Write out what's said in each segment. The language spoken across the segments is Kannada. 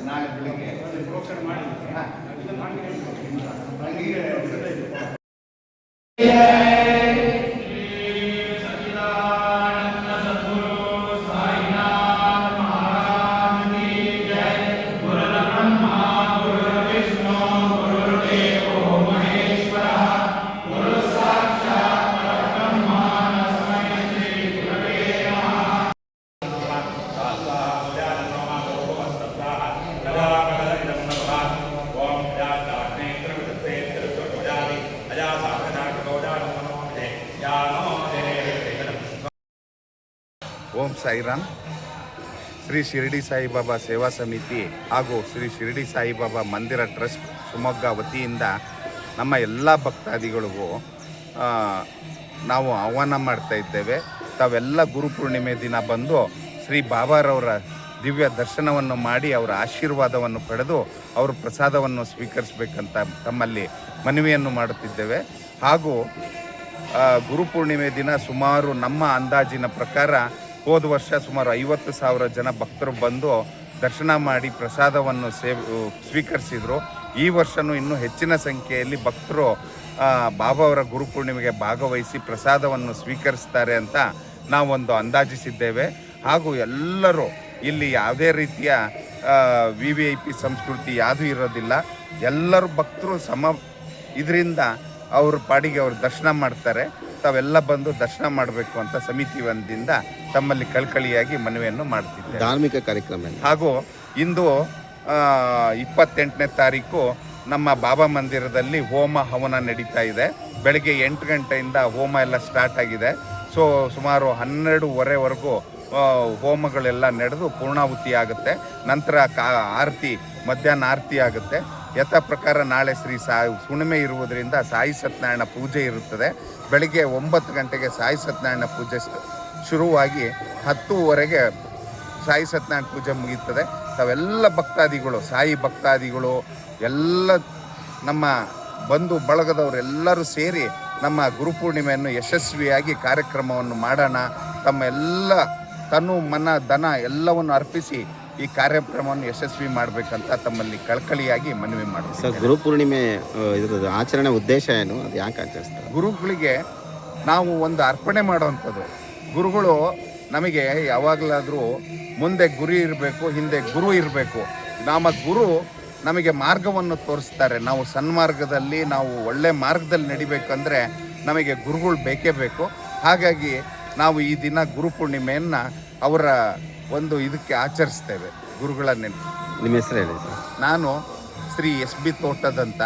ನಾಳೆ ಬೆಳಿಗ್ಗೆ ಪ್ರೋಕ್ಷಣೆ ಮಾಡಿ ಓಂ ಸಾಯಿರಾಮ್. ಶ್ರೀ ಶಿರಡಿ ಸಾಯಿಬಾಬಾ ಸೇವಾ ಸಮಿತಿ ಹಾಗೂ ಶ್ರೀ ಶಿರಡಿ ಸಾಯಿಬಾಬಾ ಮಂದಿರ ಟ್ರಸ್ಟ್ ಶಿವಮೊಗ್ಗ ವತಿಯಿಂದ ನಮ್ಮ ಎಲ್ಲ ಭಕ್ತಾದಿಗಳಿಗೂ ನಾವು ಆಹ್ವಾನ ಮಾಡ್ತಾ ಇದ್ದೇವೆ. ತಾವೆಲ್ಲ ಗುರುಪೂರ್ಣಿಮೆ ದಿನ ಬಂದು ಶ್ರೀ ಬಾಬಾರವರ ದಿವ್ಯ ದರ್ಶನವನ್ನು ಮಾಡಿ ಅವರ ಆಶೀರ್ವಾದವನ್ನು ಪಡೆದು ಅವರ ಪ್ರಸಾದವನ್ನು ಸ್ವೀಕರಿಸಬೇಕಂತ ತಮ್ಮಲ್ಲಿ ಮನವಿಯನ್ನು ಮಾಡುತ್ತಿದ್ದೇವೆ. ಹಾಗೂ ಗುರುಪೂರ್ಣಿಮೆ ದಿನ ಸುಮಾರು ನಮ್ಮ ಅಂದಾಜಿನ ಪ್ರಕಾರ ಹೋದ ವರ್ಷ ಸುಮಾರು 50,000 ಜನ ಭಕ್ತರು ಬಂದು ದರ್ಶನ ಮಾಡಿ ಪ್ರಸಾದವನ್ನು ಸ್ವೀಕರಿಸಿದರು. ಈ ವರ್ಷವೂ ಇನ್ನೂ ಹೆಚ್ಚಿನ ಸಂಖ್ಯೆಯಲ್ಲಿ ಭಕ್ತರು ಬಾಬಾ ಅವರ ಗುರುಪೂರ್ಣಿಮೆಗೆ ಭಾಗವಹಿಸಿ ಪ್ರಸಾದವನ್ನು ಸ್ವೀಕರಿಸ್ತಾರೆ ಅಂತ ನಾವೊಂದು ಅಂದಾಜಿಸಿದ್ದೇವೆ. ಹಾಗೂ ಎಲ್ಲರೂ ಇಲ್ಲಿ ಯಾವುದೇ ರೀತಿಯ VVIP ಸಂಸ್ಕೃತಿ ಯಾವುದೂ ಇರೋದಿಲ್ಲ. ಎಲ್ಲರೂ ಭಕ್ತರು ಇದರಿಂದ ಅವ್ರ ಪಾಡಿಗೆ ಅವರು ದರ್ಶನ ಮಾಡ್ತಾರೆ. ತಾವೆಲ್ಲ ಬಂದು ದರ್ಶನ ಮಾಡಬೇಕು ಅಂತ ಸಮಿತಿ ವತಿಯಿಂದ ತಮ್ಮಲ್ಲಿ ಕಳಕಳಿಯಾಗಿ ಮನವಿಯನ್ನು ಮಾಡ್ತಿದ್ದೇವೆ. ಧಾರ್ಮಿಕ ಕಾರ್ಯಕ್ರಮ ಹಾಗೂ ಇಂದು 28ನೇ ತಾರೀಕು ನಮ್ಮ ಬಾಬಾ ಮಂದಿರದಲ್ಲಿ ಹೋಮ ಹವನ ನಡೀತಾ ಇದೆ. ಬೆಳಗ್ಗೆ 8 ಗಂಟೆಯಿಂದ ಹೋಮ ಎಲ್ಲ ಸ್ಟಾರ್ಟ್ ಆಗಿದೆ. ಸೊ ಸುಮಾರು 12:30ವರೆಗೂ ಹೋಮಗಳೆಲ್ಲ ನಡೆದು ಪೂರ್ಣಾಹುತಿ ಆಗುತ್ತೆ. ನಂತರ ಆರತಿ, ಮಧ್ಯಾಹ್ನ ಆರತಿ ಆಗುತ್ತೆ. ಯಥಾ ಪ್ರಕಾರ ನಾಳೆ ಶ್ರೀ ಹುಣ್ಣಿಮೆ ಇರುವುದರಿಂದ ಸಾಯಿ ಸತ್ಯನಾರಾಯಣ ಪೂಜೆ ಇರುತ್ತದೆ. ಬೆಳಿಗ್ಗೆ 9 ಗಂಟೆಗೆ ಸಾಯಿ ಸತ್ಯನಾರಾಯಣ ಪೂಜೆ ಶುರುವಾಗಿ 10:00ವರೆಗೆ ಸಾಯಿ ಸತ್ಯನಾರಾಯಣ ಪೂಜೆ ಮುಗಿಯುತ್ತದೆ. ತಾವೆಲ್ಲ ಭಕ್ತಾದಿಗಳು, ಸಾಯಿ ಭಕ್ತಾದಿಗಳು ಎಲ್ಲ ನಮ್ಮ ಬಂಧು ಬಳಗದವರೆಲ್ಲರೂ ಸೇರಿ ನಮ್ಮ ಗುರುಪೂರ್ಣಿಮೆಯನ್ನು ಯಶಸ್ವಿಯಾಗಿ ಕಾರ್ಯಕ್ರಮವನ್ನು ಮಾಡೋಣ. ತಮ್ಮ ಎಲ್ಲ ತನು ಮನ ಧನ ಎಲ್ಲವನ್ನು ಅರ್ಪಿಸಿ ಈ ಕಾರ್ಯಕ್ರಮವನ್ನು ಯಶಸ್ವಿ ಮಾಡಬೇಕಂತ ತಮ್ಮಲ್ಲಿ ಕಳಕಳಿಯಾಗಿ ಮನವಿ ಮಾಡ್ತೀವಿ. ಸರ್, ಗುರುಪೂರ್ಣಿಮೆ ಇದ್ರದ್ದು ಆಚರಣೆ ಉದ್ದೇಶ ಏನು, ಅದು ಯಾಕೆ ಆಚರಿಸ್ತಾರೆ? ಗುರುಗಳಿಗೆ ನಾವು ಒಂದು ಅರ್ಪಣೆ ಮಾಡುವಂಥದ್ದು. ಗುರುಗಳು ನಮಗೆ ಯಾವಾಗಲಾದರೂ ಮುಂದೆ ಗುರಿ ಇರಬೇಕು, ಹಿಂದೆ ಗುರು ಇರಬೇಕು. ನಮ್ಮ ಗುರು ನಮಗೆ ಮಾರ್ಗವನ್ನು ತೋರಿಸ್ತಾರೆ. ನಾವು ಸನ್ಮಾರ್ಗದಲ್ಲಿ, ನಾವು ಒಳ್ಳೆ ಮಾರ್ಗದಲ್ಲಿ ನಡಿಬೇಕಂದ್ರೆ ನಮಗೆ ಗುರುಗಳು ಬೇಕೇ ಬೇಕು. ಹಾಗಾಗಿ ನಾವು ಈ ದಿನ ಗುರುಪೂರ್ಣಿಮೆಯನ್ನು ಅವರ ಒಂದು ಇದಕ್ಕೆ ಆಚರಿಸ್ತೇವೆ. ಗುರುಗಳ ನೆನಪು. ನಿಮ್ಮ ಹೆಸರು ಹೇಳಿ ಸರ್. ನಾನು ಶ್ರೀ SB ತೋಟದಂತ.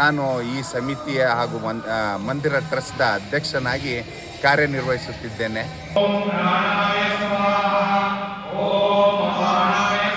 ನಾನು ಈ ಸಮಿತಿಯ ಹಾಗೂ ಮಂದಿರ ಟ್ರಸ್ಟ್ನ ಅಧ್ಯಕ್ಷನಾಗಿ ಕಾರ್ಯನಿರ್ವಹಿಸುತ್ತಿದ್ದೇನೆ.